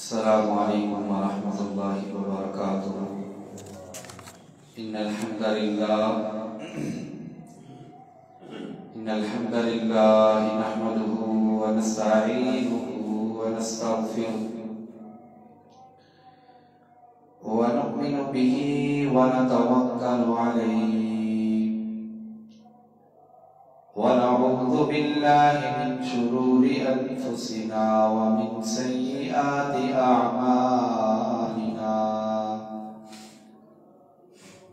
السلام علیکم ورحمۃ اللہ وبرکاتہ۔ ان الحمد للہ نحمده ونستعینه ونستغفره ونؤمن به ونتوکل علیہ ونعوذ باللہ من شرور انفسنا ومن سیئات اعمالنا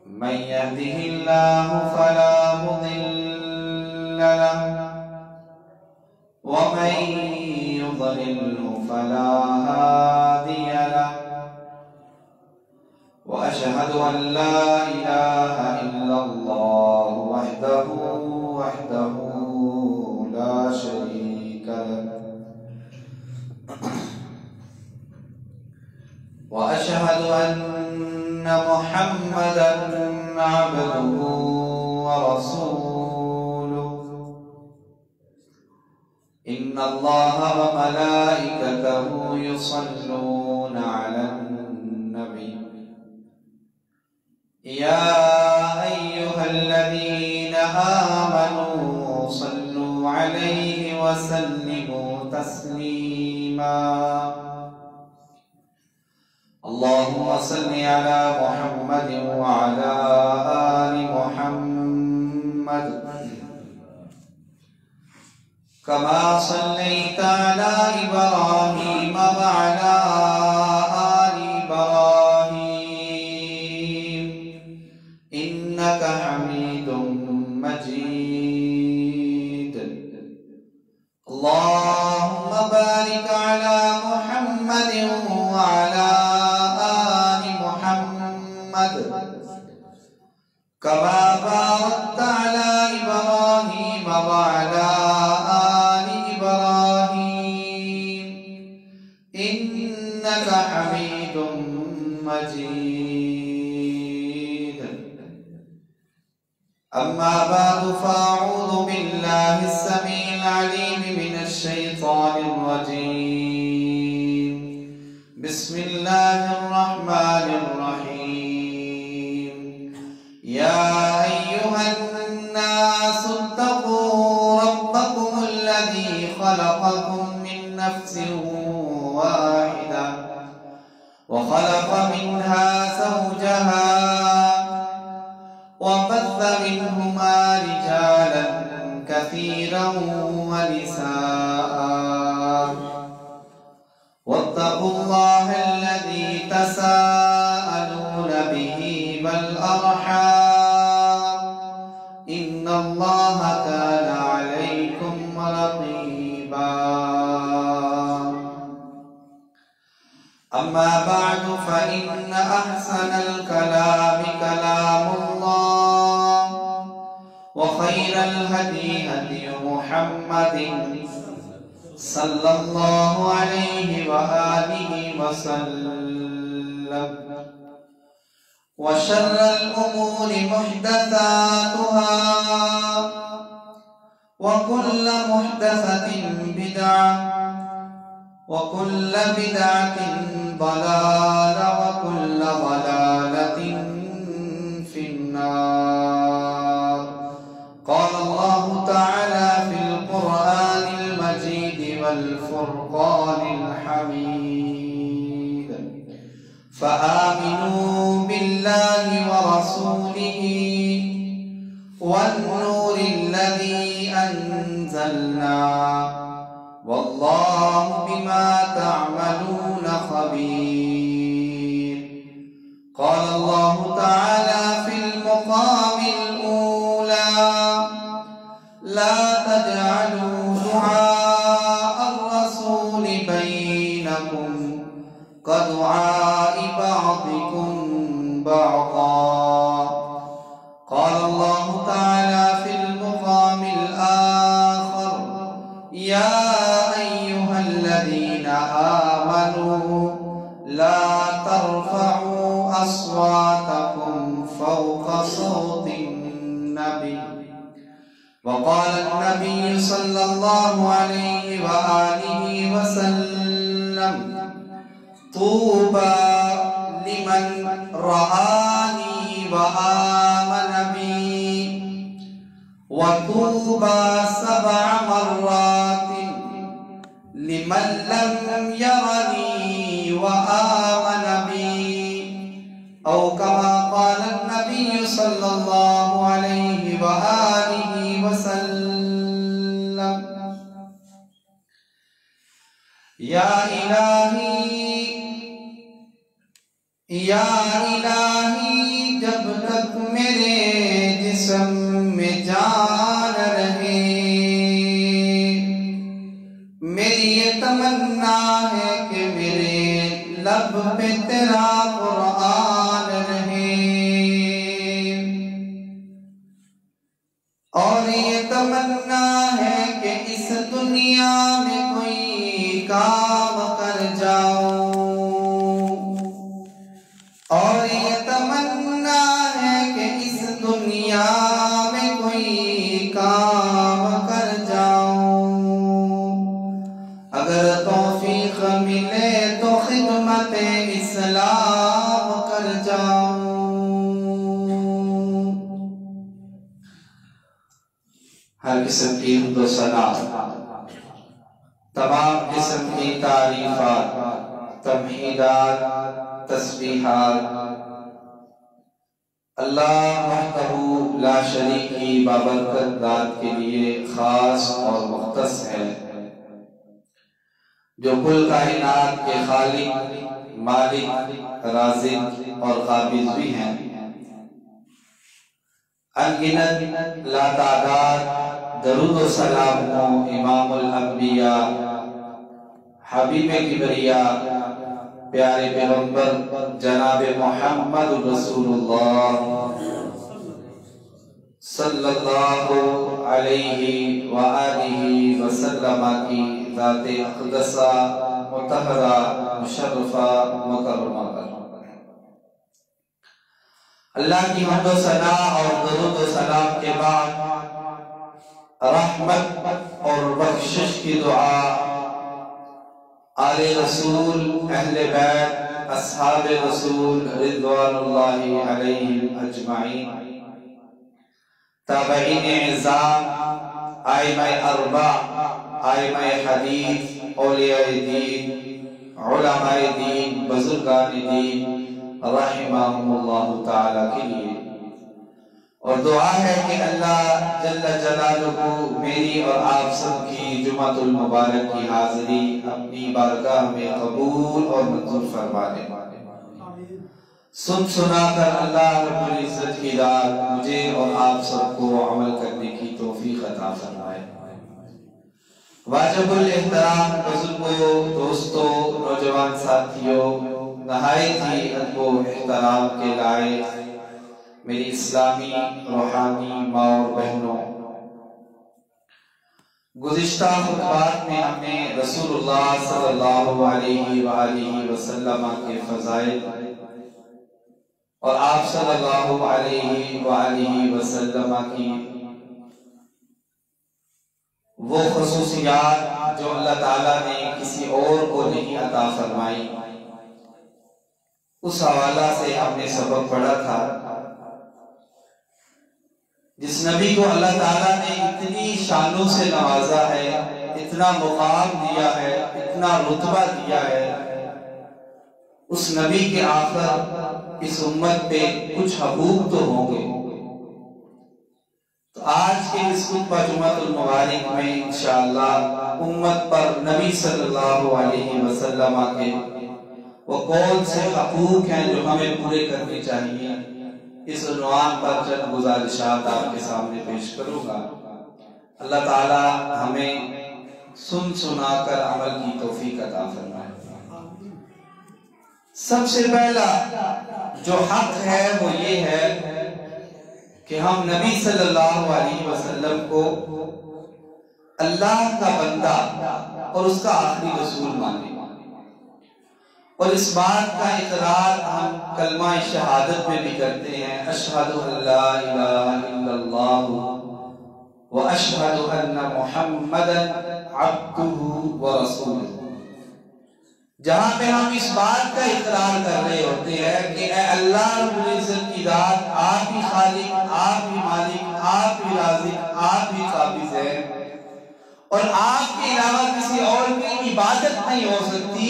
من يهده الله فلا مضل له ومن يضلل فلا هادي له وأشهد أن لا إله إلا الله وحده لا شريك له وأشهد أن محمدا عبده ورسوله إن الله وملائكته يصلون على النبي يا أيها الذين آمنوا صلوا عليه وسلموا تسليما اللهم صل على محمد وعلى آل محمد كما صليت على إبراهيم وعلى آل إبراهيم إنك حميد مجيد اللهم بارك على محمد وعلى كما باركت على إبراهيم وعلى آل إبراهيم إنك حميد مجيد أما بعد فأعوذ بالله السميع العليم من الشيطان الرجيم بسم الله الرحمن الرحيم يا أيها الناس اتقوا ربكم الذي خلقكم من نفس واحدة وخلق منها زوجها وبث منهما رجالا كثيرا ونساء واتقوا الله الذي تساءلون به والأرحام إن الله كان عليكم رقيبا أما بعد فإن أحسن الكلام كلام الله وخير الهدي هدي محمد صلى الله عليه وآله وسلم وشر الأمور محدثاتها وكل محدثة بدعة وكل بدعة ضلالة وكل ضلالة في النار قال الله تعالى في القرآن المجيد والفرقان الحميد فآمنوا بالله ورسوله والنور الذي أنزلنا والله بما تعملون خبير قال الله تعالى في المقام الأولى لا تجعلوا دعاء الرسول بينكم كدعاء بعضكم بعضا قال الله تعالى في المقام الآخر يا أيها الذين آمنوا لا ترفعوا أصواتكم فوق صوت النبي وقال النبي صلى الله عليه وآله وسلم طوبى لمن رآني وآمن بي وطوبى 7 مرات لمن لم يرني وآمن بي أو كما قال النبي صلى الله عليه وآله وسلم یا الہی جب تک میرے جسم میں جان رہے میری یہ تمنا ہے کہ میرے لب پہ تیرا قرآن رہے اور یہ تمنا ہے کہ اس دنیا میں کوئی کام کر جاؤں اور یہ تمنا ہے کہ اس دنیا میں کوئی کام کر جاؤں اگر توفیق ملے تو خدمت اسلام کر جاؤں ہر قسم کی حمد و ثنا تمام قسم کی تعریفات تمہیدات تسبیحات اللہ وحدہ لا شریک کی بابرکت ذات کے لیے خاص اور مختص ہے جو کل کائنات کے خالق مالک رازق اور قابض بھی ہیں انگنت لا تعداد درود و سلام ہو امام الانبیاء حبیب کبریا پیارے پیغمبر جناب محمد رسول اللہ صلی اللہ علیہ وآلہ وسلم کی ذات اقدسہ مطہرہ مشرفہ مکرمہ اللہ کی حمد و ثنا اور درود و سلام کے بعد رحمت اور بخشش کی دعا آل رسول اہل بیت اصحاب رسول رضوان اللہ علیہم اجمعین تابعین اعظام ائمہ اربع ائمہ حدیث اولیاء دین علماء دین بزرگان دین رحمہم اللہ تعالیٰ کے لیے اور دعا ہے کہ اللہ جل جلالہ میری اور آپ سب کی جمعۃ المبارک کی حاضری اپنی بارگاہ میں قبول اور منظور فرما دے سن سنا کر اللہ رب العزت کی ذات مجھے اور آپ سب کو عمل کرنے کی توفیق عطا فرمائے واجب الاحترام بزرگوں دوستوں نوجوان ساتھیوں نہایت ہی ادب و احترام کے لائق میری اسلامی روحانی ماں اور بہنوں گزشتہ خطبات میں ہم نے رسول اللہ صلی اللہ علیہ وآلہ وسلم کے فضائل اور آپ صلی اللہ علیہ وآلہ وسلم کی وہ خصوصیات جو اللہ تعالیٰ نے کسی اور کو نہیں عطا فرمائی اس حوالہ سے ہم نے سبق پڑھا تھا جس نبی کو اللہ تعالیٰ نے اتنی شانوں سے نوازا ہے اتنا مقام دیا ہے اتنا رتبہ دیا ہے اس نبی کے آخر اس امت پہ کچھ حقوق تو ہوں گے تو آج کے اس خطبہ جمعۃ المبارک میں انشاءاللہ امت پر نبی صلی اللہ علیہ وسلم کے وہ کون سے حقوق ہیں جو ہمیں پورے کرنے چاہیے اس عنوان پر چند گزارشات آپ کے سامنے پیش کروں گا اللہ تعالی ہمیں سن سنا کر عمل کی توفیق عطا فرمائے سب سے پہلا جو حق ہے وہ یہ ہے کہ ہم نبی صلی اللہ علیہ وسلم کو اللہ کا بندہ اور اس کا آخری رسول مانیں اور اس بات کا اقرار ہم کلمہ شہادت میں بھی کرتے ہیں اشہد ان لا الہ الا اللہ واشہد ان محمدا عبدہ ورسولہ جہاں پہ ہم اس بات کا اقرار کر رہے ہوتے ہیں کہ اے اللہ رب العزت کی ذات آپ ہی خالق، آپ ہی مالک، آپ ہی رازق، آپ ہی قابض ہے اور آپ کے علاوہ کسی اور کی عبادت نہیں ہو سکتی،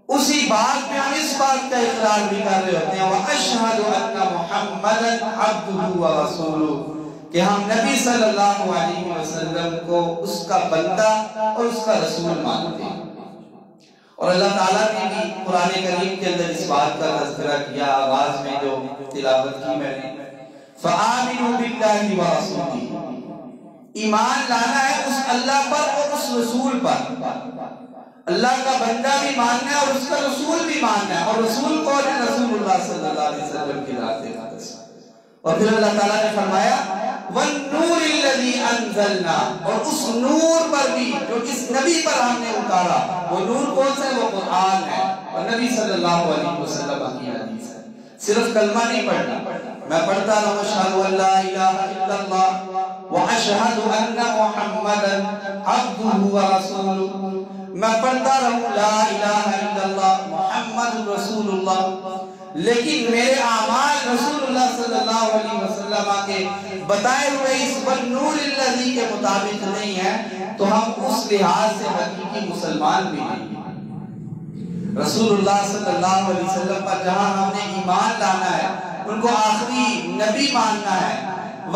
اسی بات میں ہم اس بات کا اقرار بھی کر رہے ہوتے ہیں وَأَشْهَدُ أَنَّ مُحَمَّدًا عَبْدُهُ وَرَسُولُهُ کہ ہم نبی صلی اللہ علیہ وسلم کو اس کا بندہ اور اس کا رسول مانتے ہیں۔ اور اللہ تعالیٰ نے بھی قرآن کریم کے اندر اس بات کا تذکرہ کیا، آغاز میں جو تلاوت کی میں نے فَآمِنُوا بِاللَّهِ وَرَسُولِهِ، ایمان لانا ہے اس اللہ پر اور اس رسول پر، اللہ کا بندہ بھی ماننا ہے اور اس کا رسول بھی ماننا ہے، اور رسول کون ہے؟ رسول اللہ صلی اللہ علیہ وسلم کی ذات اقدس۔ اور پھر اللہ تعالیٰ نے فرمایا وَالنُّورِ الَّذِي أَنزَلْنَا، اور اس نور پر بھی جو اس نبی پر ہم نے اتارا، وہ نور کون سا ہے؟ وہ قرآن ہے اور نبی صلی اللہ علیہ وسلم کی حدیث ہے۔ صرف کلمہ نہیں پڑھنا، میں پڑھتا رہا أَشْهَدُ أَن لَا إِلَٰهَ إِلَّا اللَّهُ وَأَشْهَدُ أَنَّ مُحَمَّدًا عَبْدُهُ وَرَسُولُهُ، میں پڑھتا رہوں لا الہ الا اللہ محمد رسول اللہ، لیکن میرے اعمال رسول اللہ صلی اللہ علیہ وسلم کے بتائے ہوئے اس والنور الذی کے مطابق نہیں ہے، تو ہم اس لحاظ سے حقیقی مسلمان بھی نہیں۔ رسول اللہ صلی اللہ علیہ وسلم پر جہاں ہم نے ایمان لانا ہے، ان کو آخری نبی ماننا ہے،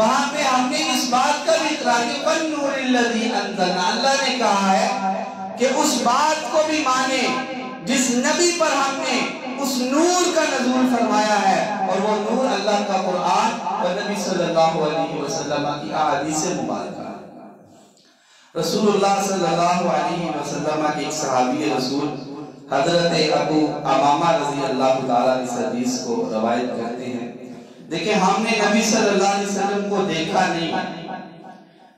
وہاں پہ ہم نے اس بات کا بھی اقرار کیا والنور الذی انزلنا، اللہ نے کہا ہے کہ اس بات کو بھی مانے جس نبی پر ہم نے اس نور کا نزول فرمایا ہے، اور وہ نور اللہ کا قرآن اور نبی صلی اللہ علیہ وسلم کی احادیث مبارکہ۔ رسول اللہ صلی اللہ علیہ وسلم کے ایک صحابی رسول حضرت ابو امامہ رضی اللہ تعالیٰ اس حدیث کو روایت کرتے ہیں، دیکھیں ہم نے نبی صلی اللہ علیہ وسلم کو دیکھا نہیں،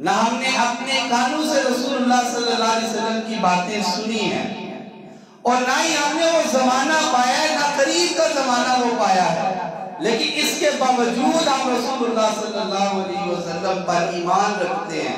نہ ہم نے اپنے کانوں سے رسول اللہ صلی اللہ علیہ وسلم کی باتیں سنی ہیں، اور نہ ہی ہم نے وہ زمانہ پایا ہے، نہ قریب کا زمانہ وہ پایا ہے، لیکن اس کے باوجود ہم رسول اللہ صلی اللہ علیہ وسلم پر ایمان رکھتے ہیں،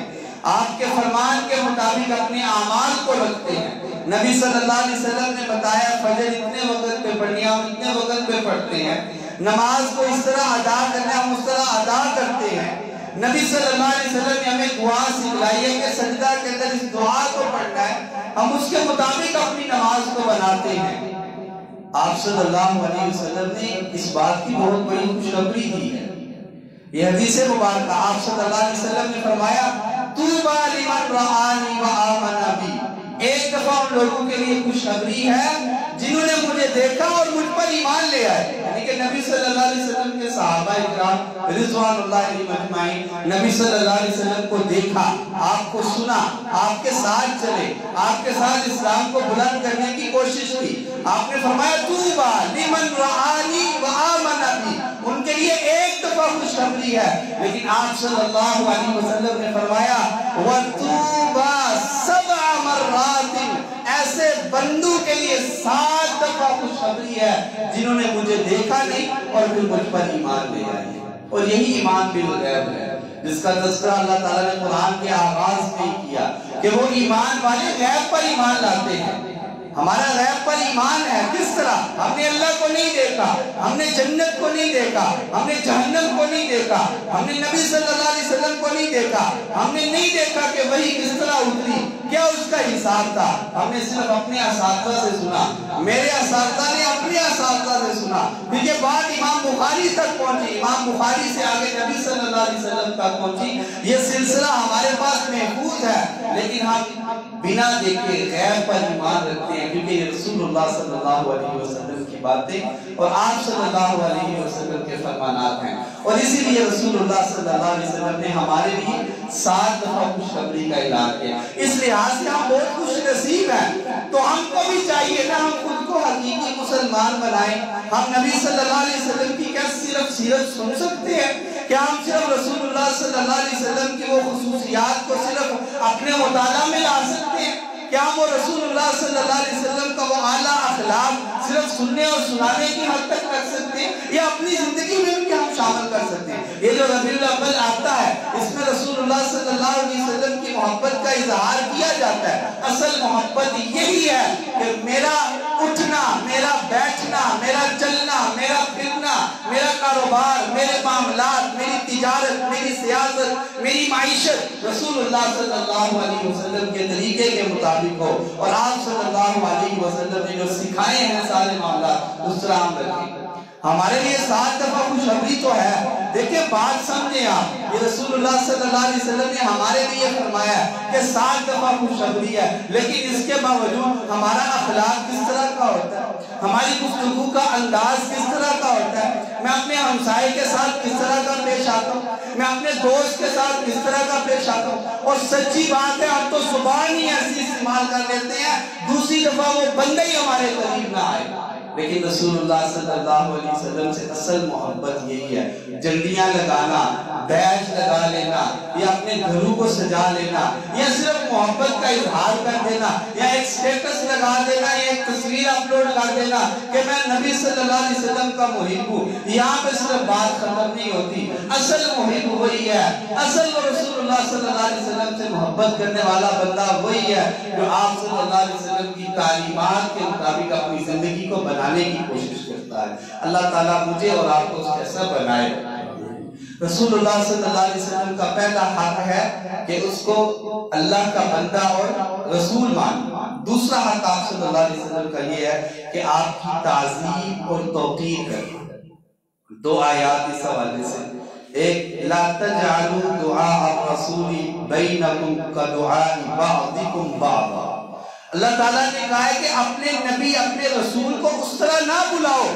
آپ کے فرمان کے مطابق اپنے اعمال کو رکھتے ہیں۔ نبی صلی اللہ علیہ وسلم نے بتایا فجر اتنے وقت پہ پڑھنی ہے، ہم اتنے وقت پہ پڑھتے ہیں، نماز کو اس طرح ادا کرنا ہے، ہم اس طرح ادا کرتے ہیں۔ نبی صلی اللہ علیہ وسلم نے ہمیں دعا سکھلائی ہے کہ سجدہ کے اندر اس دعا کو پڑھنا ہے، ہم اس کے مطابق اپنی نماز کو بناتے ہیں۔ آپ صلی اللہ علیہ وسلم نے اس بات کی بہت بڑی خوشخبری دی ہے، یہ حدیث مبارکہ آپ صلی اللہ علیہ وسلم نے فرمایا طوبیٰ لمن رآنی وآمن بی، ایک دفعہ ان لوگوں کے لیے خوشخبری ہے جنہوں نے مجھے دیکھا اور مجھ پر ایمان لے آئے، یعنی کہ نبی صلی اللہ علیہ وسلم کے صحابہ اکرام رضوان اللہ علیہم اجمعین نبی صلی اللہ علیہ وسلم کو دیکھا، آپ کو سنا، آپ کے ساتھ چلے، آپ کے ساتھ اسلام کو بلند کرنے کی کوشش کی۔ آپ نے فرمایا طوبیٰ لمن رآنی وآمن بی، ان کے لیے ایک دفعہ خوشخبری ہے، لیکن آپ صلی اللہ علیہ وسلم نے فرمایا وَطُوبَى سَبْعَ مَرَّاتٍ، ایسے بندوں کے لیے 7 دفعہ خوشخبری ہے جنہوں نے مجھے دیکھا نہیں اور پھر مجھ پر ایمان لے آئے۔ اور یہی ایمان بالغیب ہے جس کا تذکرہ اللہ تعالیٰ نے قرآن کے آغاز میں کیا کہ وہ ایمان والے غیب پر ایمان لاتے ہیں۔ ہمارا غیب پر ایمان ہے، کس طرح؟ ہم نے اللہ کو نہیں دیکھا، ہم نے جنت کو نہیں دیکھا، ہم نے جہنم کو نہیں دیکھا، ہم نے نبی صلی اللہ علیہ وسلم کو نہیں دیکھا، ہم نے نہیں دیکھا کہ وہی کس طرح اتری، کیا اس کا حساب تھا، ہم نے صرف اپنے اساتذہ سے سنا، میرے اساتذہ نے اپنے اساتذہ سے سنا، پھر یہ بات امام بخاری تک پہنچی، امام بخاری سے آگے نبی صلی اللہ علیہ وسلم تک پہنچی، یہ سلسلہ ہمارے پاس محفوظ ہے، لیکن ہم بنا دیکھے غیب پر ایمان رکھتے ہیں، کیونکہ یہ رسول اللہ صلی اللہ علیہ وسلم کی باتیں اور آپ صلی اللہ علیہ وسلم کے فرمانات ہیں، اور اسی لیے رسول اللہ صلی اللہ علیہ وسلم نے ہمارے لیے 7 دفعہ خوشخبری کا اعلان کیا۔ اس لحاظ سے ہم بہت خوش نصیب ہیں، تو ہم کو بھی چاہیے نا ہم خود کو حقیقی مسلمان بنائیں۔ ہم نبی صلی اللہ علیہ وسلم کی کیا صرف سیرت سن سکتے ہیں؟ کیا ہم صرف رسول اللہ صلی اللہ علیہ وسلم کی وہ خصوصیات کو صرف اپنے مطالعہ میں لا سکتے ہیں؟ کیا ہم وہ رسول اللہ صلی اللہ علیہ وسلم کا وہ اعلیٰ اخلاق صرف سننے اور سنانے کی حد تک رکھ سکتے ہیں، یا اپنی زندگی میں بھی ہم شامل کر سکتے ہیں؟ یہ جو ربیع الاول آتا ہے، اس میں رسول اللہ صلی اللہ علیہ وسلم کی محبت کا اظہار کیا جاتا ہے۔ اصل محبت یہی ہے کہ میرا اٹھنا، میرا بیٹھنا، میرا چلنا، میرا پھرنا، میرا کاروبار، میرے معاملات، میری تجارت، میری سیاست، میری معیشت رسول اللہ صلی اللہ علیہ وسلم کے طریقے کے مطابق ہو، اور آپ صلی اللہ علیہ وسلم نے جو سکھائے ہیں سارے معاملات اس طرح ہم رکھیں۔ ہمارے لیے 7 دفعہ خوشخبری تو ہے، دیکھیں بات سمجھیں آپ، یہ رسول اللہ صلی اللہ علیہ وسلم نے ہمارے لیے فرمایا ہے کہ 7 دفعہ خوشخبری ہے، لیکن اس کے باوجود ہمارا اخلاق کس طرح کا ہوتا ہے، ہماری گفتگو کا انداز کس طرح کا ہوتا ہے، میں اپنے ہمسائے کے ساتھ کس طرح کا پیش آتا ہوں، میں اپنے دوست کے ساتھ کس طرح کا پیش آتا ہوں۔ اور سچی بات ہے ہم تو زبان ہی ایسی استعمال کر لیتے ہیں، دوسری دفعہ وہ بندے ہی ہمارے قریب نہ آئے، لیکن رسول اللہ صلی اللہ علیہ وسلم سے اصل محبت یہی ہے۔ جلدیاں لگانا، بیج لگا لینا، یا اپنے گھروں کو سجا لینا، یا صرف محبت کا اظہار کر دینا، یا ایک سٹیٹس لگا دینا، یا ایک تصویر اپلوڈ کر دینا کہ میں نبی صلی اللہ علیہ وسلم کا محب ہوں، یہاں پہ صرف بات ختم نہیں ہوتی۔ اصل محب وہی ہے، اصل رسول اللہ صلی اللہ علیہ وسلم سے محبت کرنے والا بندہ وہی ہے جو آپ صلی اللہ علیہ وسلم کی تعلیمات کے مطابق اپنی زندگی کو بنانے کی کوشش کرتا ہے۔ اللہ تعالیٰ مجھے اور آپ کو ایسا بنائے۔ رسول اللہ صلی اللہ علیہ وسلم کا پہلا حق ہے کہ اس کو اللہ کا بندہ اور رسول مانے۔ دوسرا حق آپ صلی اللہ علیہ وسلم کا یہ ہے کہ آپ کی تعظیم اور توقیر کریں۔ 2 آیات اس حوالے سے، ایک لا تجعلوا دعاء الرسول بینکم کدعاء بعضکم بعضا، اللہ تعالیٰ نے کہا ہے کہ اپنے نبی اپنے رسول کو اس طرح نہ بلاؤ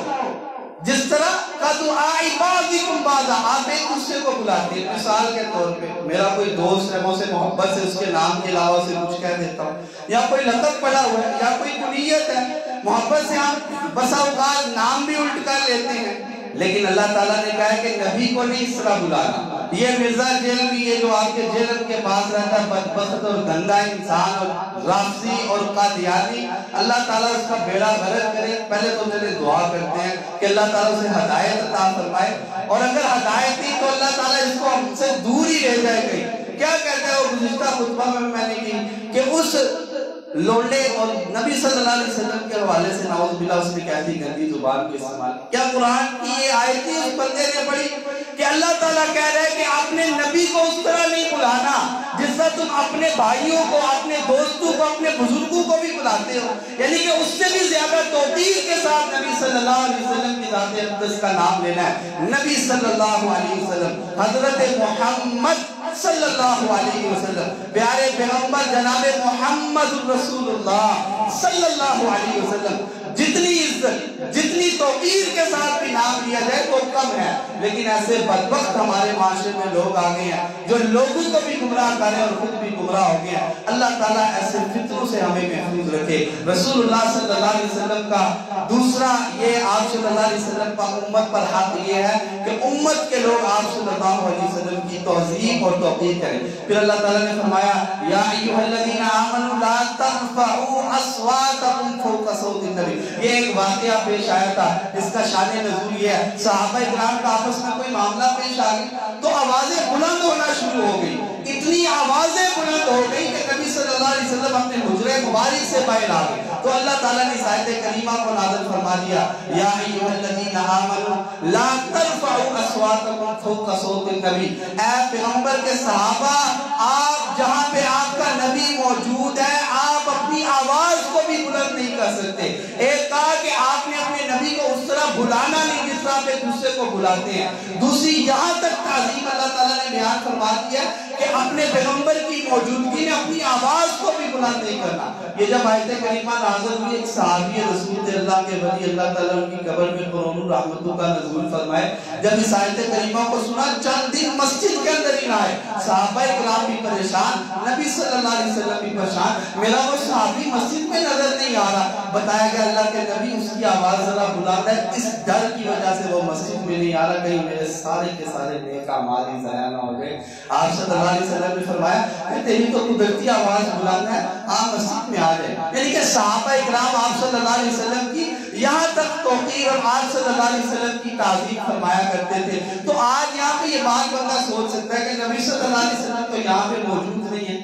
جس طرح کدعاء بعضکم بعضا، آپ ایک دوسرے کو بلاتے ہیں۔ مثال کے طور پہ میرا کوئی دوست ہے، میں اسے محبت سے اس کے نام کے علاوہ سے کچھ کہہ دیتا ہوں، یا کوئی لقب پڑا ہوا ہے، یا کوئی کنیت ہے، محبت سے ہم بسا اوقات نام بھی الٹ کر لیتے ہیں، لیکن اللہ تعالیٰ نے کہا ہے کہ نبی کو نہیں اس طرح بلانا۔ یہ مرزا جیلوی، یہ جو آپ کے جیلن کے پاس رہتا ہے بدبخت اور گندا انسان اور رافضی اور قادیانی، اللہ تعالیٰ اس کا بیڑا غرق کرے۔ پہلے تو چلے دعا کرتے ہیں کہ اللہ تعالیٰ اسے ہدایت عطا فرمائے، اور اگر ہدایت نہیں تو اللہ تعالیٰ اس کو ہم سے دور ہی رہ جائے گی۔ کیا کہتے ہیں وہ گزشتہ خطبہ میں نے کی کہ اس لونڈے اور نبی صلی اللہ علیہ وسلم کے حوالے سے نعوذ باللہ اس نے کیسی گندی زبان کو استعمال کیا۔ قرآن کی یہ آیتیں اس بندے نے پڑھی کہ اللہ تعالیٰ کہہ رہے ہیں کہ اپنے نبی کو اس طرح نہیں بلانا جس طرح تم اپنے بھائیوں کو، اپنے دوستوں کو، اپنے بزرگوں کو بھی بلاتے ہو، یعنی کہ اس سے بھی زیادہ توقیر کے ساتھ نبی صلی اللہ علیہ وسلم کی ذات اقدس کا نام لینا ہے۔ نبی صلی اللہ علیہ وسلم، حضرت محمد صلی اللہ علیہ وسلم، پیارے پیغمبر جناب محمد رسول اللہ صلی اللہ علیہ وسلم، جتنی عزت، جتنی توقیر کے ساتھ بھی نام لیا جائے تو کم ہے، لیکن ایسے بدبخت ہمارے معاشرے میں لوگ آ گئے ہیں جو لوگوں کو بھی گمراہ کریں اور خود بھی گمراہ ہو گئے ہیں۔ اللہ تعالیٰ ایسے فتنوں سے ہمیں محفوظ رکھے۔ رسول اللہ صلی اللہ علیہ وسلم کا دوسرا یہ آپ صلی اللہ علیہ وسلم کا امت پر حق یہ ہے کہ امت کے لوگ آپ صلی اللہ علیہ وسلم کی توظیف اور توقیر کریں۔ پھر اللہ تعالیٰ نے فرمایا یا ایھا الذین آمنوا لا ترفعوا اصواتکم فوق صوت النبی۔ یہ ایک واقعہ پیش آیا تھا، اس کا شان نزول یہ ہے، صحابہ کرام کا آپس میں کوئی معاملہ پیش آ گیا تو آوازیں بلند ہونا شروع ہو گئی، اتنی آوازیں بلند ہو گئی کہ نبی صلی اللہ علیہ وسلم اپنے حجرے مبارک سے باہر آ گئے، تو اللہ تعالیٰ نے اس آیت کریمہ کو نازل فرما دیا یا ایھا الذین آمنوا لا ترفعوا اصواتکم فوق صوت النبی۔ اے پیغمبر کے صحابہ، آپ جہاں پہ آپ کا نبی موجود ہے آپ اپنی آواز کو بھی بلند نہیں کر سکتے۔ ایک کہا کہ آپ نے اپنے نبی کو اس طرح بلانا نہیں جس طرح پہ دوسرے کو بلاتے ہیں، دوسری یہاں تک تعظیم اللہ تعالیٰ نے بیان فرما دیا کہ اپنے پیغمبر کی موجودگی میں اپنی آواز کو بھی بلند نہیں کرنا۔ یہ جب آیت کریمہ نازل ہوئی، ایک صحابی رسول اللہ کے ولی اللہ تعالیٰ ان کی قبر میں قرون الرحمتوں کا نزول فرمائے، جب اس آیت کریمہ کو سنا چند دن مسجد کے اندر ہی نہ آئے، صحابہ کرام بھی پریشان، نبی صلی اللہ علیہ وسلم بھی پریشان، میرا وہ صحابی مسجد میں نظر نہیں آ رہا۔ بتایا گیا اللہ کے نبی اس کی آواز ذرا بلند ہے، اس ڈر کی وجہ سے وہ مسجد میں نہیں آ رہا کہیں میرے سارے کے سارے نیک اعمال ہی ضائع نہ ہو گئے۔ آپ صلی اللہ علیہ وسلم نے فرمایا کہ تیری تو قدرتی آواز بلند ہے، آپ مسجد میں آ جائے۔ یعنی کہ صحابہ کرام آپ صلی اللہ علیہ وسلم کی یہاں تک توقیر اور آپ صلی اللہ علیہ وسلم کی تعظیم فرمایا کرتے تھے۔ تو آج یہاں پہ یہ بات بندہ سوچ سکتا ہے کہ نبی صلی اللہ علیہ وسلم تو یہاں پہ موجود نہیں ہے،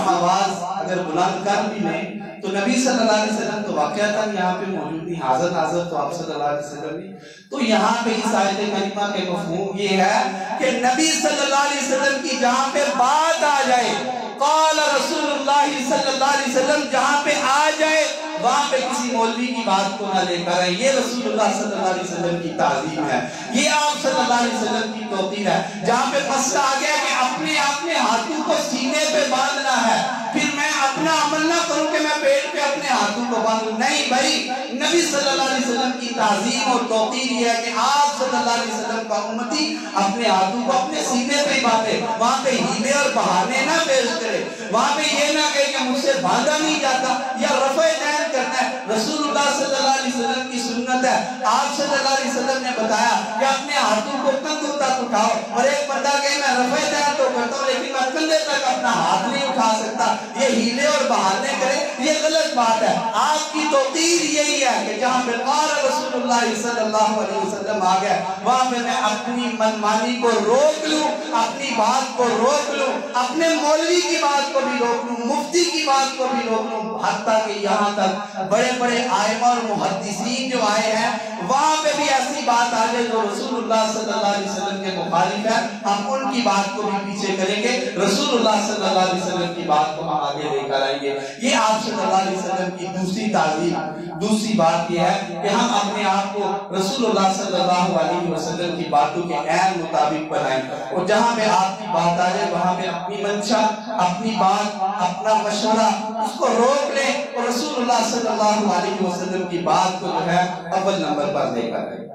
ہم آواز اگر بلند کر بھی لیں تو نبی صلی اللہ علیہ وسلم تو واقعتاً یہاں پہ موجود نہیں، حاضر تو آپ صلی اللہ علیہ وسلم نہیں. تو یہاں پہ اس آیت کریمہ کے مفہوم یہ ہے کہ نبی صلی اللہ علیہ وسلم کی جہاں پہ بات آ جائے، قال رسول اللہ صلی اللہ علیہ وسلم جہاں پہ آ جائے، وہاں پہ کسی مولوی کی بات کو نہ لے کر آئے. یہ رسول اللہ صلی اللہ علیہ وسلم کی تعظیم ہے، یہ آپ صلی اللہ علیہ وسلم کی توقیر ہے. جہاں پہ مسئلہ آ گیا کہ اپنے ہاتھوں کو سینے پہ باندھنا ہے، پھر میں اپنا عمل نہ کروں کہ میں پیٹ پہ اپنے ہاتھوں کو باندھوں. نہیں بھائی، نبی صلی اللہ علیہ وسلم کی تعظیم اور توقیر یہ ہے کہ آپ صلی اللہ علیہ وسلم کا امتی اپنے ہاتھوں کو اپنے سینے پہ ہی باندھے، وہاں پہ ہیلے اور بہانے نہ پیش کرے، وہاں پہ یہ نہ کہے کہ مجھ سے باندھا نہیں جاتا یا رفع دین کرنا ہے. رسول اللہ صلی اللہ علیہ وسلم کی سنت ہے. آپ صلی اللہ علیہ وسلم نے بتایا کہ اپنے ہاتھوں کو کندھوں تک اٹھاؤ، اور ایک بندہ کہے میں رفع دین تو کرتا ہوں لیکن میں کندھے تک اپنا ہاتھ نہیں اٹھا سکتا، یہ ہیلے اور بہانے کرے، یہ غلط بات ہے. آپ کی توقیر یہی ہے کہ جہاں پہ قال رسول اللہ صلی اللہ علیہ وسلم آ گیا، وہاں پہ میں اپنی منمانی کو روک لوں، اپنی بات کو روک لوں، اپنے مولوی کی بات کو بھی روک لوں، مفتی کی بات کو بھی روک لوں. حتیٰ کہ یہاں تک بڑے بڑے ائمہ اور محدثین جو آئے ہیں وہاں پہ بھی ایسی بات آ جائے جو رسول اللہ صلی اللہ علیہ وسلم کے مخالف ہے، ہم ان کی بات کو بھی پیچھے کریں گے، رسول اللہ صلی اللہ علیہ وسلم کی بات کو ہم آگے لے کر آئیں گے. یہ آپ صلی اللہ علیہ وسلم کی دوسری تعظیم. دوسری بات یہ ہے کہ ہم اپنے آپ کو رسول اللہ صلی اللہ علیہ وسلم کی باتوں کے عین مطابق بنائیں، اور جہاں پہ آپ کی بات آ جائے وہاں پہ اپنی منشا، اپنی بات، اپنا مشورہ اس کو روک لیں اور رسول اللہ صلی اللہ علیہ وسلم کی بات کو جو ہے اول نمبر پر لے کر آئیں.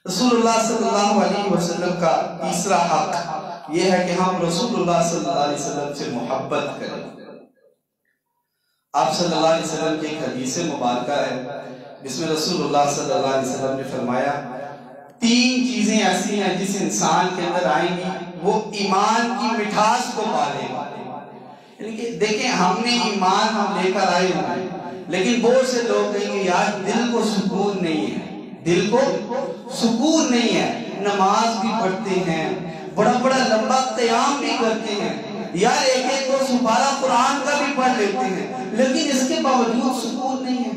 رسول اللہ صلی اللہ علیہ وسلم کا تیسرا حق یہ ہے کہ ہم رسول اللہ صلی اللہ علیہ وسلم سے محبت کریں. آپ صلی اللہ علیہ وسلم کی ایک حدیث مبارکہ ہے جس میں رسول اللہ صلی اللہ علیہ وسلم نے فرمایا 3 چیزیں ایسی ہیں جس انسان کے اندر آئیں گی وہ ایمان کی مٹھاس کو پالے گا. یعنی کہ دیکھیں ہم نے ایمان ہم لے کر آئے ہوئے لیکن بہت سے لوگ کہیں گے یار دل کو سکون نہیں ہے، دل کو سکون نہیں ہے، نماز بھی پڑھتے ہیں، بڑا بڑا لمبا قیام بھی کرتے ہیں، یار ایک دو سپارہ قرآن کا بھی پڑھ لیتے ہیں، لیکن اس کے باوجود سکون نہیں ہے.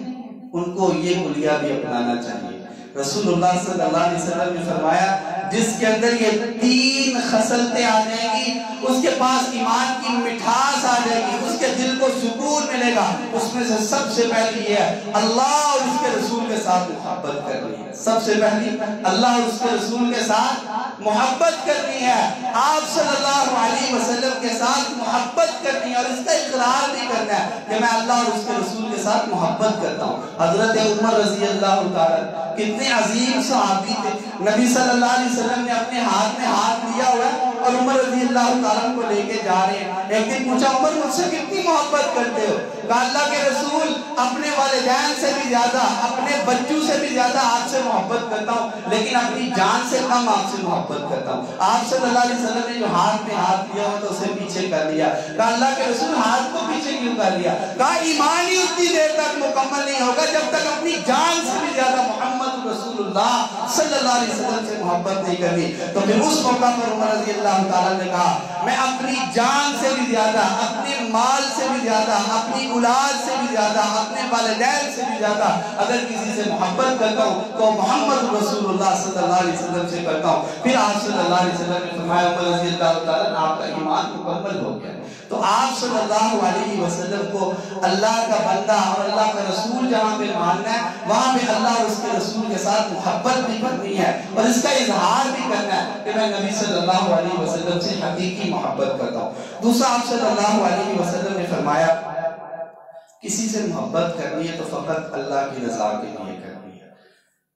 ان کو یہ حلیہ بھی اپنانا چاہیے. رسول اللہ صلی اللہ علیہ وسلم نے فرمایا جس کے اندر یہ 3 خصلتیں آ جائیں گی اس کے پاس ایمان کی مٹھاس آ جائے گی، اس کے دل کو سکون ملے گا. اس میں سے سب سے پہلی یہ ہے اللہ اور اس کے رسول کے ساتھ محبت کرنی ہے. سب سے پہلی اللہ اور اس کے رسول کے ساتھ محبت کرنی ہے، آپ صلی اللہ علیہ وسلم کے ساتھ محبت کرنی ہے، اور اس کا اقرار بھی کرنا ہے کہ میں اللہ اور اس کے رسول کے ساتھ محبت کرتا ہوں. حضرت عمر رضی اللہ تعالی کتنے عظیم صحابی تھے. نبی صلی اللہ علیہ وسلم نے اپنے ہاتھ میں ہاتھ لیا ہوا ہے اور عمر رضی اللہ تعالیٰ کو لے کے جا رہے ہیں. ایک دن پوچھا عمر مجھ سے کتنی محبت کرتے ہو؟ کہا اللہ کے رسول اپنے والدین سے بھی زیادہ، اپنے بچوں سے بھی زیادہ آپ سے محبت کرتا ہوں، لیکن اپنی جان سے کم آپ سے محبت کرتا ہوں. آپ صلی اللہ علیہ وسلم نے جو ہاتھ میں ہاتھ لیا ہو تو اسے پیچھے کر لیا. کہا اللہ کے رسول ہاتھ کو پیچھے کیوں کر لیا؟ کہا ایمان ہی اتنی دیر تک مکمل نہیں ہوگا جب تک اپنی جان سے بھی زیادہ محمد رسول اللہ صلی اللہ علیہ وسلم سے محبت نہیں کرنی. تو پھر اس موقع پر عمر رضی اللہ تعالیٰ نے کہا میں اپنی جان سے بھی زیادہ، اپنے مال سے بھی زیادہ، اپنی اولاد سے بھی زیادہ، اپنے والدین سے بھی زیادہ اگر کسی سے محبت کرتا ہوں تو محمد رسول اللہ صلی اللہ علیہ وسلم سے کرتا ہوں. پھر آپ صلی اللہ علیہ وسلم نے فرمایا عمر رضی اللہ تعالیٰ آپ کا ایمان مکمل ہو گیا. تو آپ صلی اللہ علیہ وسلم کو اللہ کا بندہ اور اللہ کا رسول جہاں پہ ماننا ہے وہاں پہ اللہ اور اس کے رسول کے ساتھ محبت بھی کرنی ہے اور اس کا اظہار بھی کرنا ہے کہ میں نبی صلی اللہ علیہ وسلم سے حقیقی محبت کرتا ہوں. دوسرا آپ صلی اللہ علیہ وسلم نے فرمایا کسی سے محبت کرنی ہے تو فقط اللہ کی رضا کے لیے کرنی ہے.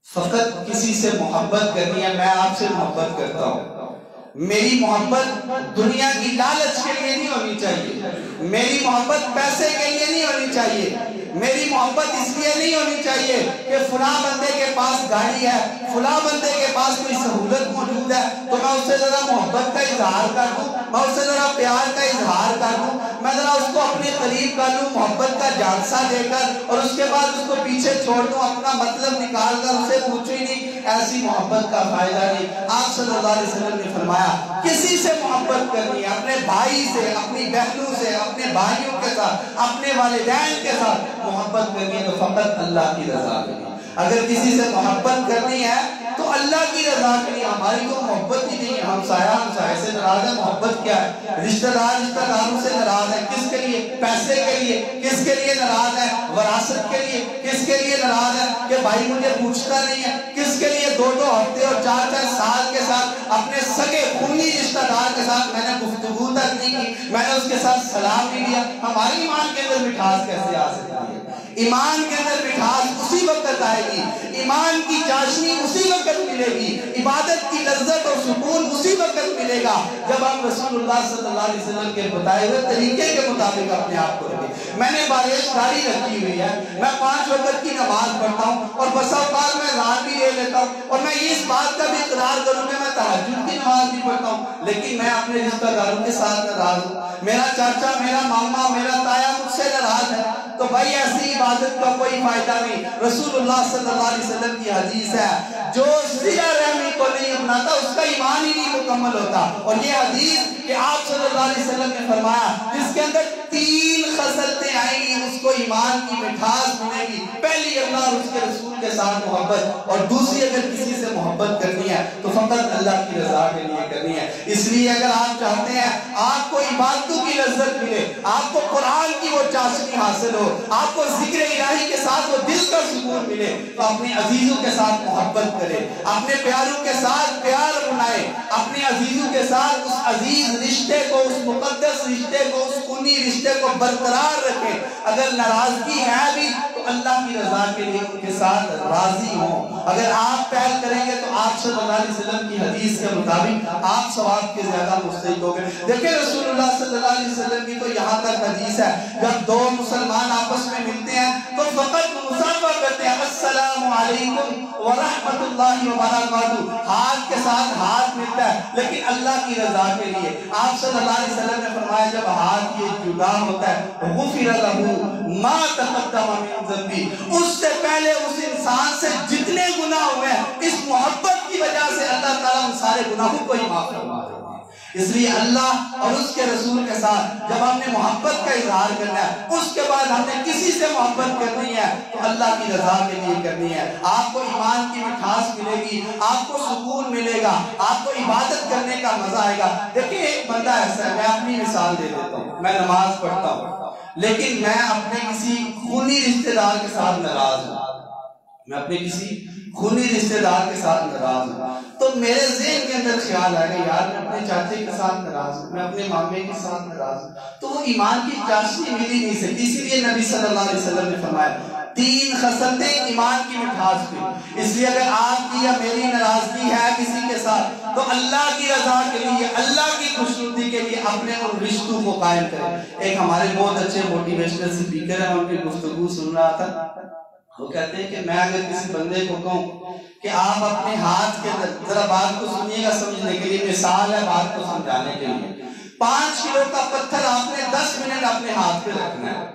فقط کسی سے محبت کرنی ہے، میں آپ سے محبت کرتا ہوں، میری محبت دنیا کی لالچ کے لیے نہیں ہونی چاہیے، میری محبت پیسے کے لیے نہیں ہونی چاہیے، میری محبت اس لیے نہیں ہونی چاہیے کہ فلاں بندے کے پاس گاڑی ہے، فلاں بندے کے پاس کوئی سہولت موجود ہے تو میں اس سے ذرا محبت کا اظہار کر دوں، میں اس سے ذرا پیار کا اظہار کر دوں، میں ذرا اس کو اپنے قریب کر لوں محبت کا جھانسا دے کر اور اس کے بعد اس کو پیچھے چھوڑ دوں, اپنا مطلب نکال کر اسے پوچھوں ہی نہیں, ایسی محبت کا فائدہ نہیں. آپ صلی اللہ علیہ وسلم نے فرمایا کسی سے محبت کرنی ہے, اپنے بھائی سے, اپنی بہنوں سے, اپنے بھائیوں کے ساتھ, اپنے والدین کے ساتھ محبت کرنی ہے تو فقط اللہ کی رضا کے لیے. اگر کسی سے محبت کرنی ہے تو اللہ کی رضا کے لیے. ہماری تو محبت ہی نہیں ہے, ہم ہمسائے سے ناراض ہے. محبت کیا ہے؟ رشتہ داروں سے ناراض ہے. کس کے لیے؟ پیسے کے لیے. کس کے لیے ناراض ہے؟ وراثت کے لیے. کس کے لیے ناراض ہے؟ کہ بھائی مجھے پوچھتا نہیں ہے. کس کے لیے 2-2 ہفتے اور 4-4 سال کے ساتھ اپنے سگے خونی رشتہ دار کے ساتھ میں نے گفتگو تک نہیں کی, میں نے اس کے ساتھ سلام نہیں دیا. ہماری ایمان کے اندر مٹھاس کیسے آ سکتی ہے؟ ایمان کے اندر مٹھاس اسی وقت آئے گی, ایمان کی چاشنی اسی وقت ملے گی, عبادت کی لذت اور سکون اسی وقت ملے گا جب ہم رسول اللہ صلی اللہ علیہ وسلم کے بتائے ہوئے طریقے کے مطابق اپنے آپ کو رکھیں. میں نے باریش داڑھی رکھی ہوئی ہے, میں 5 وقت کی نماز پڑھتا ہوں اور بسا اوقات میں رات بھی لے لیتا ہوں, اور میں اس بات کا بھی اقرار کروں کہ میں تہجد کی نماز بھی پڑھتا ہوں, لیکن میں اپنے رشتہ داروں کے ساتھ ناراض ہوں. میرا چاچا, میرا ماما, میرا تایا مجھ سے ناراض ہے, تو بھائی ایسی عبادت کا کوئی فائدہ نہیں. رسول اللہ صلی اللہ علیہ وسلم کی حدیث ہے جو صلہ رحمی کو نہیں اپناتا اس کا ایمان ہی نہیں مکمل ہوتا. اور یہ حدیث کہ آپ صلی اللہ علیہ وسلم نے فرمایا جس کے اندر 3 خصلتیں آئیں گی اس کو ایمان کی مٹھاس ملے گی. پہلی اللہ اور اس کے رسول کے ساتھ محبت, اور دوسری اگر کسی سے محبت کرنی ہے تو فقط اللہ کی رضا کے لیے کرنی ہے. اس لیے اگر آپ چاہتے ہیں آپ کو عبادتوں کی لذت ملے, آپ کو قرآن کی وہ چاشنی حاصل ہو, آپ کو ذکر الہی کے ساتھ وہ دل کا سکون ملے, تو اپنے عزیزوں کے ساتھ محبت کرے, اپنے پیاروں کے ساتھ پیار بنائے, اپنے عزیزوں کے ساتھ اس عزیز رشتے کو, اس مقدس رشتے کو, اس خونی رشتے کو برقرار رکھے. اگر ناراضگی ہے بھی تو اللہ کی رضا کے لیے ان کے ساتھ راضی ہوں. اگر آپ پہل کریں گے تو آپ صلی اللہ علیہ وسلم کی حدیث کے مطابق آپ ثواب کے زیادہ مستحق ہو گئے. دیکھیں رسول اللہ صلی اللہ علیہ وسلم کی تو یہاں تک حدیث ہے جب 2 مسلمان آپس میں ملتے ہیں تو فقط مصافحہ کرتے ہیں, السلام علیکم ورحمۃ اللہ وبرکاتہ, ہاتھ کے ساتھ ہاتھ ملتا ہے, لیکن اللہ کی رضا کے لیے. آپ صلی اللہ علیہ وسلم نے فرمایا جب ہاتھ یہ جدا ہوتا ہے غفر لہ ما تقدم من ذنبہ, اس سے پہلے اس انسان سے جتنے گناہ ہوئے ہیں اس محبت کی وجہ سے اللہ تعالیٰ ان سارے گناہوں کو ہی معاف فرما دیتا ہے. اس لیے اللہ اور اس کے رسول کے ساتھ جب ہم نے محبت کا اظہار کرنا ہے, اس کے بعد ہم نے کسی سے محبت کرنی ہے تو اللہ کی رضا کے لیے کرنی ہے. آپ کو ایمان کی مٹھاس ملے گی, آپ کو سکون ملے گا, آپ کو عبادت کرنے کا مزہ آئے گا. دیکھیں ایک بندہ ایسا ہے, میں اپنی مثال دے دیتا ہوں, میں نماز پڑھتا ہوں لیکن میں اپنے کسی خونی رشتہ دار کے ساتھ ناراض ہوں, میں اپنے کسی خونی رشتہ دار کے ساتھ ناراض ہوں, تو میرے ذہن کے اندر خیال آئے گا یار میں اپنے چاچے کے ساتھ ناراض ہوں, میں اپنے مامے کے ساتھ ناراض ہوں, تو وہ ایمان کی چاشنی مل ہی نہیں سکتی. اسی لیے نبی صلی اللہ علیہ وسلم نے فرمایا 3 خصلتیں ایمان کی مٹھاس پہ. اس لیے اگر آپ کی یا میری ناراضگی ہے کسی کے ساتھ تو اللہ کی رضا کے لیے, اللہ کی خوشنودی کے لیے اپنے ان رشتوں کو قائم کریں. ایک ہمارے بہت اچھے موٹیویشنل اسپیکر ہیں, ان کی گفتگو سن رہا تھا, وہ کہتے ہیں کہ میں اگر کسی بندے کو کہوں کہ آپ اپنے ہاتھ کے اندر, ذرا بات کو سنیے گا سمجھنے کے لیے, مثال ہے بات کو سمجھانے کے لیے, 5 کلو کا پتھر آپ نے 10 منٹ اپنے ہاتھ پہ رکھنا ہے.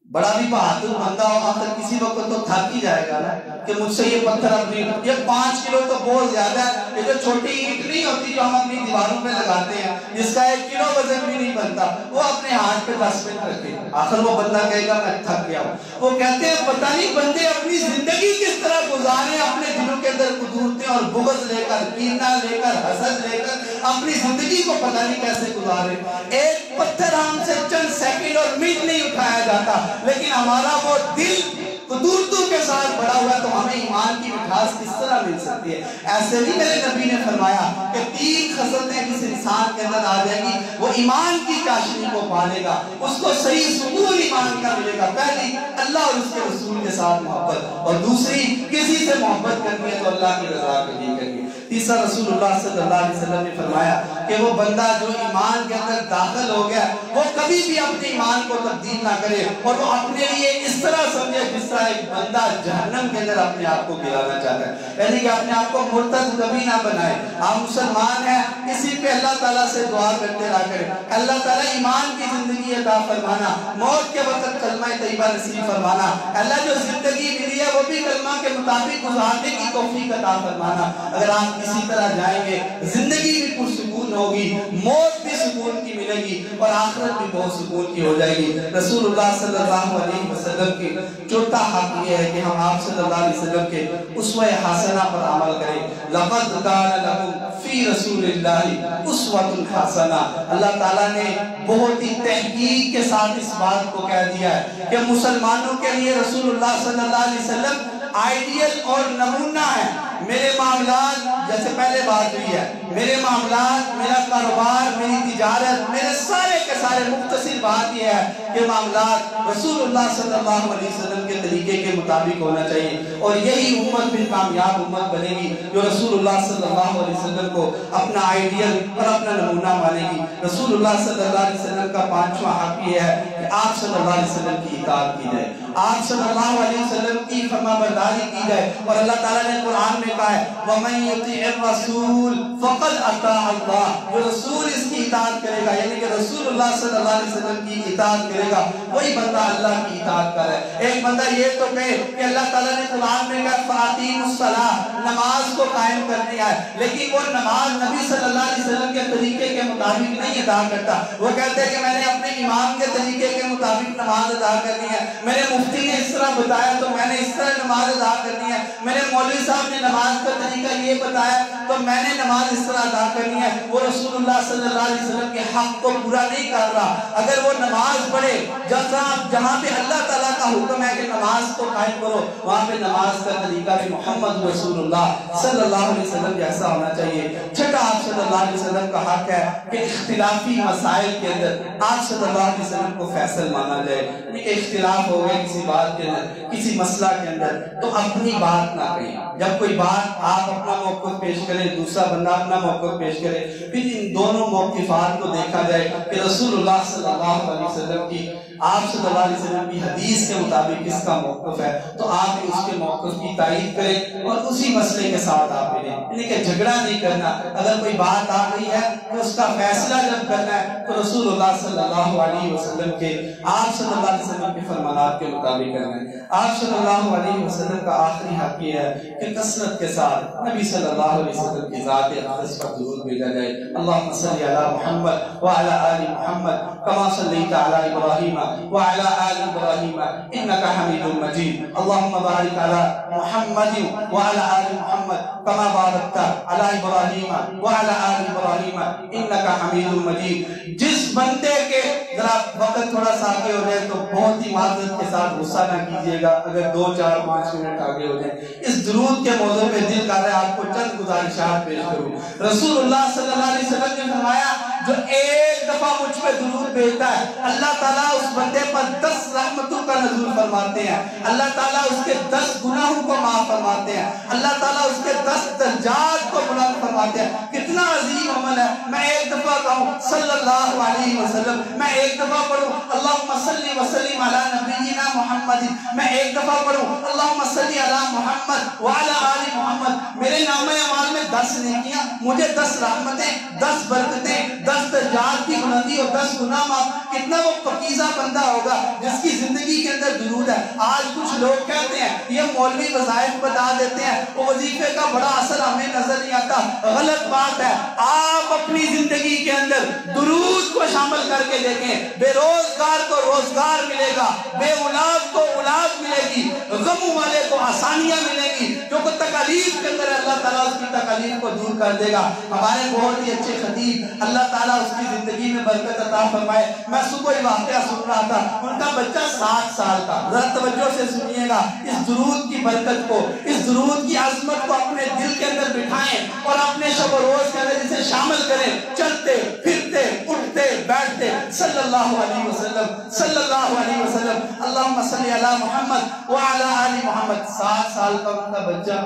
بڑا بھی بہادر بندہ ہو آخر کسی وقت تو تھک ہی جائے گا نا کہ مجھ سے یہ پتھر اپنی, یہ 5 کلو تو بہت زیادہ ہے. یہ جو چھوٹی اینٹ نہیں ہوتی جو ہم اپنی دیواروں پہ لگاتے ہیں جس کا 1 کلو وزن بھی نہیں بنتا, وہ اپنے ہاتھ پہ 10 منٹ رکھے, آخر وہ بندہ کہے گا میں تھک گیا ہوں. وہ کہتے ہیں پتہ نہیں بندے اپنی زندگی کس طرح گزارے, اپنے دلوں کے اندر قدورتیں اور بغض لے کر, کینہ لے کر, حسد لے کر اپنی زندگی کو پتہ نہیں کیسے گزارے. ایک پتھر ہم سے چند سیکنڈ اور منٹ نہیں اٹھایا جاتا, لیکن ہمارا وہ دل قدورتوں کے ساتھ بڑا ہوا تو ہمیں ایمان کی مٹھاس کس طرح مل سکتی ہے. ایسے بھی میرے نبی نے فرمایا کہ 3 خصلتیں جس انسان کے اندر آ جائیں گی وہ ایمان کی چاشنی کو پالے گا, اس کو صحیح سکون ایمان کا ملے گا. پہلی اللہ اور اس کے رسول کے ساتھ محبت, اور دوسری کسی سے محبت کرنی ہے تو اللہ کی رضا کے لیے کرنی ہے. تیسرا رسول اللہ صلی اللہ علیہ وسلم نے فرمایا کہ وہ بندہ جو ایمان کے اندر داخل ہو گیا وہ کبھی بھی اپنے ایمان کو تبدیل نہ کرے اور وہ اپنے لیے اس طرح سمجھے جس طرح ایک بندہ جہنم کے اندر اپنے آپ کو گرانا چاہتا ہے، یعنی کہ اپنے آپ کو مرتد کبھی نہ بنائے۔ آپ مسلمان ہیں، اسی پہ اللہ تعالیٰ سے دعا کرتے رہا کریں، اللہ تعالیٰ ایمان کی زندگی عطا فرمانا، موت کے وقت کلمہ طیبہ نصیب فرمانا، اللہ جو زندگی ملی ہے وہ بھی کلمہ کے مطابق گزارنے کی توفیق عطا فرمانا۔ اگر آپ اسی طرح جائیں گے زندگی بھی پرسکون ہوگی، موت بھی سکون کی ملے گی اور آخرت بھی بہت سکون کی ہو جائے گی۔ رسول اللہ صلی اللہ علیہ وسلم کی چوتھا حق یہ ہے کہ ہم آپ صلی اللہ علیہ وسلم کے اسوہ حسنہ پر عمل کریں۔ لَقَدْ كَانَ لَكُمْ فِي رَسُولِ اللَّهِ أُسْوَةٌ حَسَنَةٌ۔ اللہ تعالیٰ نے بہت ہی تحقیق کے ساتھ اس بات کو کہہ دیا ہے کہ مسلمانوں کے لیے رسول اللہ صلی اللہ علیہ وسلم آئیڈیل اور نمونہ ہے۔ میرے معاملات، جیسے پہلے بات ہوئی ہے، میرے معاملات، میرا کاروبار، میری تجارت، میرے سارے کے سارے مختصر بات یہ ہے کہ معاملات رسول اللہ صلی اللہ علیہ وسلم کے طریقے کے مطابق ہونا چاہیے، اور یہی امت بھی کامیاب امت بنے گی جو رسول اللہ صلی اللہ علیہ وسلم کو اپنا آئیڈیل اور اپنا نمونہ مانے گی۔ رسول اللہ صلی اللہ علیہ وسلم کا پانچواں حق یہ ہے کہ آپ صلی اللہ علیہ وسلم کی اطاعت کی جائے، آپ صلی اللہ علیہ وسلم کی فرما برداری کی جائے، اور اللہ تعالیٰ نے قرآن میں کہا ہے وَمَن يُطِعِ الرَّسُولَ فَقَدْ أَطَاعَ اللَّهَ، جو رسول اس کی اطاعت کرے گا، یعنی کہ رسول اللہ صلی اللہ علیہ وسلم کی اطاعت کرے گا، وہی بندہ اللہ کی اطاعت کر رہا ہے۔ ایک بندہ یہ تو کہے کہ اللہ تعالیٰ نے قرآن میں کہا فَأَقِیمُوا الصَّلَاةَ، نماز کو قائم کرنی ہے، لیکن وہ نماز نبی صلی اللہ علیہ وسلم کے طریقے کے مطابق نہیں ادا کرتا۔ وہ کہتے ہیں کہ میں نے اپنے امام کے طریقے کے مطابق نماز ادا کرنی ہے، میرے مفتی نے اس طرح بتایا تو میں نے اس طرح نماز ادا کرنی ہے، میرے مولوی صاحب نے نماز کا طریقہ یہ بتایا تو میں نے نماز اس طرح ادا کرنی ہے۔ وہ رسول اللہ صلی اللہ علیہ وسلم کے حق کو پورا نہیں کر رہا۔ اگر وہ نماز پڑھے جہاں پہ اللہ تعالیٰ کا حکم ہے کہ نماز کو قائم کرو، وہاں پہ نماز کا طریقہ بھی محمد رسول اللہ صلی اللہ علیہ وسلم جیسا ہونا چاہیے۔ چھٹا آپ صلی اللہ علیہ وسلم کا حق ہے کہ اختلافی مسائل کے اندر آپ صلی اللہ علیہ وسلم کو فیصل مانا جائے، یعنی کہ اختلاف ہو گئے کسی بات کے اندر، کسی مسئلہ کے اندر، تو اپنی بات نہ کہیں۔ جب کوئی بات آپ اپنا موقف پیش کریں، دوسرا بندہ اپنا موقف پیش کرے، پھر ان دونوں موقفات کو دیکھا جائے کہ رسول اللہ صلی اللہ علیہ وسلم کی، آپ صلی اللہ علیہ وسلم کی حدیث کے مطابق کس کا موقف ہے، تو آپ بھی اس کے موقف کی تائید کریں اور اسی مسئلے کے ساتھ آپ ملیں، یعنی کہ جھگڑا نہیں کرنا۔ اگر کوئی بات آ گئی ہے تو اس کا فیصلہ جب کرنا ہے تو رسول اللہ صلی اللہ علیہ وسلم کے، آپ صلی اللہ علیہ وسلم کے فرمانات کے مطابق کرنا ہے۔ آپ صلی اللہ علیہ وسلم کا آخری حق یہ ہے کہ کثرت کے ساتھ نبی صلی اللہ علیہ وسلم کی ذات اقدس پر درود بھیجا جائے۔ اللہم صلی علی محمد وعلی آل محمد کما صلیت علی ابراہیم وعلی آل ابراہیم انک حمید مجید۔ اللہم بارک علی محمد وعلی آل محمد کما بارکت علی ابراہیم وعلی آل ابراہیم انک حمید مجید۔ جس بندے کے، ذرا وقت تھوڑا سا آگے ہو جائے تو بہت ہی معذرت کے ساتھ غصہ نہ کیجیے گا اگر 2 4 5 منٹ آگے ہو جائیں۔ اس درود کے موضوع پہ دل کر رہا ہے آپ کو چند گزارشات پیش کروں۔ رسول اللہ صلی اللہ علیہ وسلم نے فرمایا جو ایک دفعہ مجھ پہ درود بھیجتا ہے اللہ تعالیٰ اس بندے پر 10 رحمتوں کا نزول فرماتے ہیں، اللہ تعالیٰ اس کے 10 گناہوں کو معاف فرماتے ہیں، اللہ تعالیٰ اس کے 10 درجات کو بلند فرماتے ہیں۔ کتنا عظیم عمل ہے۔ میں ایک دفعہ کہوں صلی اللہ علیہ وسلم، میں ایک دفعہ پڑھوں اللہم صلی وسلم علی نبینا محمد، میں ایک دفعہ پڑھوں اللہم صلی علی محمد وعلی آل محمد، میرے نام اعمال میں 10 نیکیاں، مجھے 10 رحمتیں، 10 برکتیں، 10 درجات کی بلندی اور 10 گناہ معاف۔ کتنا وہ پاکیزہ بندہ ہوگا جس کی زندگی کے اندر درود ہے۔ آج کچھ لوگ کہتے ہیں یہ مولوی وظائف بتا دیتے ہیں، وہ وظیفے کا بڑا اثر ہمیں نظر نہیں آتا۔ غلط بات ہے۔ آپ اپنی زندگی کے اندر درود کو شامل کر کے دیکھیں، بے روزگار کو روزگار ملے گا، بے اولاد کو اولاد ملے گی، غم والے کو آسانیاں ملیں گی، جو کو تکالیف کے اندر اللہ تعالیٰ اس کی تکالیف کو دور کر دے گا۔ ہمارے بہت ہی اچھے خطیب، اللہ تعالیٰ اس کی زندگی میں برکت عطا فرمائے، میں صبح ہی واقعہ سن رہا تھا، ان کا بچہ 7 سال کا، ذرا توجہ سے سنیے گا، اس درود کی برکت کو، اس درود کی عظمت کو اپنے دل کے اندر بٹھائیں اور اپنے شب و روز کے اندر اسے شامل کریں، چلتے پھرتے اٹھتے بیٹھتے صلی اللہ علیہ وسلم صلی اللہ علیہ وسلم۔ اللہم صلی علی محمد وعلی آل محمد۔ 7 سال کا ان کا بچہ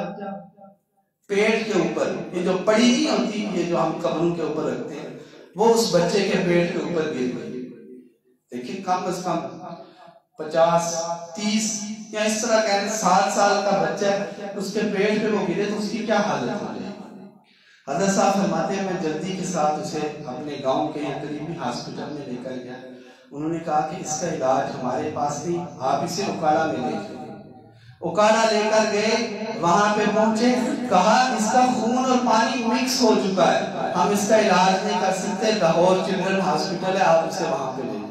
پیٹ کے اوپر، یہ جو پڑی نہیں ہوتی، یہ جو ہم قبروں کے اوپر رکھتے ہیں، وہ اس بچے کے پیٹ کے اوپر گر گئی۔ دیکھیں کم از کم 50 30 یا اس طرح کہتے ہیں 7 سال کا بچہ ہے، اس کے پیٹ پہ وہ گرے تو اس کی کیا حالت ہو جائے گی؟ حضرت صاحب فرماتے ہیں میں جلدی کے ساتھ اسے اپنے گاؤں کے قریبی ہاسپٹل میں لے کر گیا. انہوں نے کہا کہ اس کا علاج ہمارے پاس نہیں، آپ اسے اوکاڑا میں لے جائیں. اوکاڑا لے کر گئے، وہاں پہ پہنچے، کہا اس کا خون اور پانی مکس ہو چکا ہے، ہم اس کا علاج نہیں کر سکتے، لاہور چلڈرن ہاسپٹل ہے، آپ اسے وہاں پہ لے جائیں.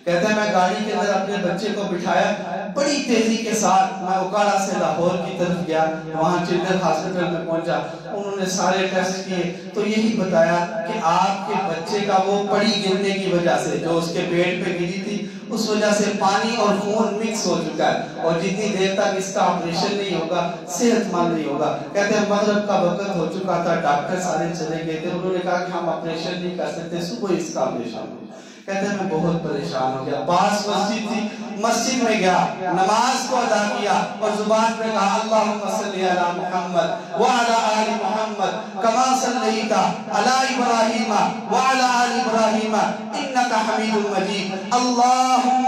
کہتے ہیں میں گاڑی کے اندر اپنے بچے کو بٹھایا، بڑی تیزی کے ساتھ میں اوکاڑا سے لاہور کی طرف گیا، وہاں چلڈرن ہاسپٹل میں پہنچا. انہوں نے سارے ٹیسٹ کیے تو یہی بتایا کہ آپ کے بچے کا وہ پڑی گرنے کی وجہ سے جو اس کے پیٹ پہ گری تھی، اس وجہ سے پانی اور خون مکس ہو چکا ہے، اور جتنی دیر تک اس کا آپریشن نہیں ہوگا صحت مند نہیں ہوگا. کہتے ہیں مغرب کا وقت ہو چکا تھا، ڈاکٹر سارے چلے گئے تھے، انہوں نے کہا کہ ہم آپریشن نہیں کر سکتے، صبح اس کا آپریشن ہو. کہتے ہیں میں بہت پریشان ہو گیا، پاس مسجد تھی، مسجد میں گیا، نماز کو ادا کیا اور زبان پہ کہا اللہم صلی علی محمد وعلی آل محمد کما صلیت علی ابراہیم وعلی آل ابراہیم انکا حمید مجید اللہم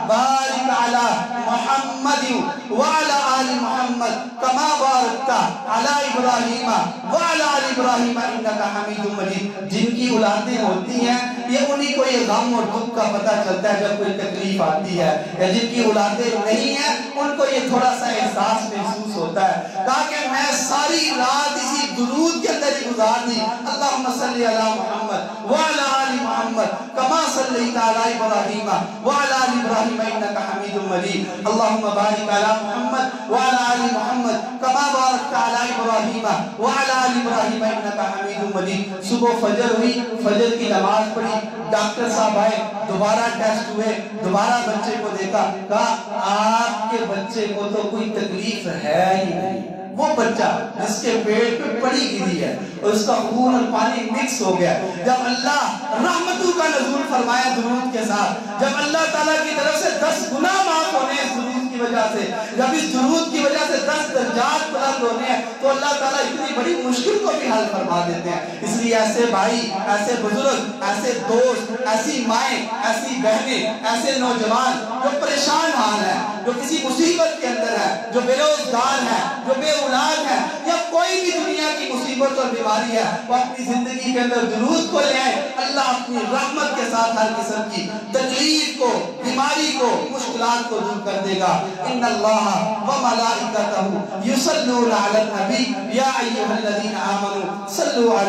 بارک علی محمد وعلی آل محمد کما بارکت علی ابراہیم وعلی آل ابراہیم انکا حمید مجید. جن کی اولادیں ہوتی ہیں یہ انہی کو یہ غم اور دکھ کا پتہ چلتا ہے جب کوئی تکلیف آتی ہے، یا جن کی اولادیں نہیں ہیں ان کو یہ تھوڑا سا احساس محسوس ہوتا ہے. کہا کہ میں ساری رات اسی درود کے اندر ہی گزار دی، اللہم صلی علی محمد وعلی آل محمد کما صلیت علی ابراہیم وعلی آل ابراہیم انکا حمید مجید اللہم بارک علی محمد وعلی آل محمد کما بارکت علی ابراہیم وعلی آل ابراہیم انکا حمید مجید. صبح فجر ہوئی، فجر کی نماز پڑھی، ڈاکٹر صاحب آئے، دوبارہ ٹیسٹ ہوئے، دوبارہ بچے کو دیکھا، کہا آپ کے بچے کو تو کوئی تکلیف ہے ہی نہیں. وہ بچہ جس کے پیٹ پہ پڑی گری ہے اور اس کا خون اور پانی مکس ہو گیا، جب اللہ رحمتوں کا نزول فرمایا درود کے ساتھ، جب اللہ تعالیٰ کی طرف سے 10 گناہ معاف ہونے اس درود کی وجہ سے، جب اس درود کی وجہ سے 10 درجات بلند ہونے ہیں، تو اللہ تعالیٰ اتنی بڑی مشکل کو بھی حل فرما دیتے ہیں. اس لیے ایسے بھائی، ایسے بزرگ، ایسے دوست، ایسی مائیں، ایسی بہنیں، ایسے نوجوان جو پریشان حال ہیں، جو کسی مصیبت کے اندر ہیں، جو بے روزگار ہیں، جو بے اولاد ہیں، یا کوئی بھی دنیا کی مصیبت اور بیماری ہے، وہ اپنی زندگی کے اندر درود کو لے آئے. اللہ اپنی رحمت کے ساتھ ہر قسم کی تکلیف کو، بیماری کو، مشکلات کو دور کر دے گا. ان اللہ و ملائکتہ یصلون علی النبی یا ایھا الذین آمنوا صلوا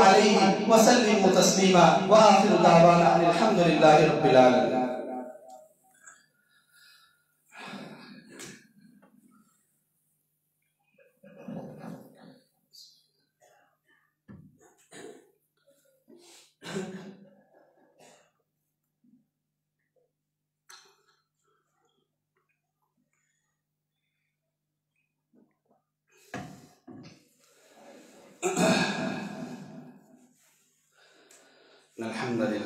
علیہ وسلموا تسلیما وآخر دعوانا الحمدللہ رب العالمین. الحمدللہ